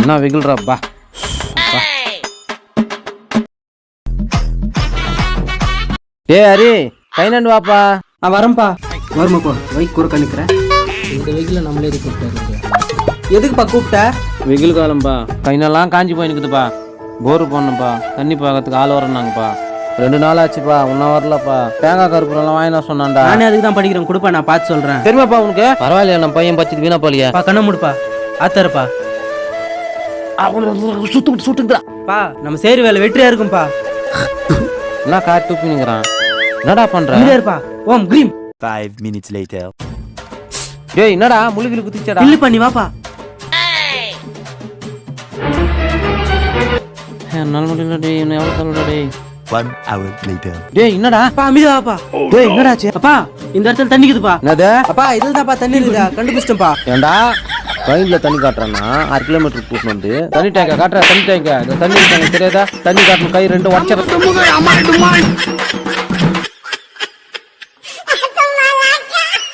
என்ன வெகுல்றாப்பா. ஹரி கைநாண்டு வாப்பா. வரேன்ப்பா. வருமாப்பா வைக் குறுக்க நிற்கிறேன். இந்த வெயில நம்மளே எதுக்கு கூப்பிட்டாரு? எதுக்குப்பா கூப்பிட்ட? வெயில் காலம்பா, கைனெல்லாம் காஞ்சி போய் நிற்குதுப்பா. போரு போடணும்ப்பா, தண்ணி பார்க்கறதுக்கு ஆள் வரணுங்கப்பா. 2 நாள் ஆச்சுப்பா, இன்னும் வரலப்பா. தேங்காய் கருப்புலாம் வாங்கினா சொன்னான்டா. நானே அதுக்கு தான் படிக்கிறேன், கொடுப்பா நான் பார்த்து சொல்கிறேன். தெரியுமாப்பா உனக்கு? பரவாயில்லையா, நம்ம பையன் பச்சது வீணா போலியா? கண்ண முடுப்பா, ஆத்தாருப்பா. சுட்டுக்குறா பா நம்ம சேரு வேலை வெற்றியா இருக்கும்பா. என்ன காட்டு தூப்பினுங்கிறான். என்னடா பண்ற? இருப்பா. ஓம் கிரீம். 5 minutes later. டேய் என்னடா முழுகில குத்திச்சடா? இல்ல பண்ணி வாப்பா. என்னால முடியல டேய், என்ன எவ்வளவு தள்ளடா டேய். 1 hour later. டேய் என்னடா? அப்பா அமைதி வாப்பா. டேய் என்னடாச்சு? அப்பா இந்த இடத்துல தண்ணி இருக்குதுப்பா. என்னது? அப்பா இதுல தான்ப்பா தண்ணி இருக்குதா, கண்டுபிடிச்சிட்டேன்ப்பா. ஏண்டா ட்ரெயின்ல தண்ணி காட்டுறான்னா 6 கிலோமீட்டர் கூட்டு வந்து தண்ணி டேங்க காட்டுற. தண்ணி டேங்க, இந்த தண்ணி டேங்க தெரியாதா? தண்ணி காட்டணும், கை 2 உடச்சிட.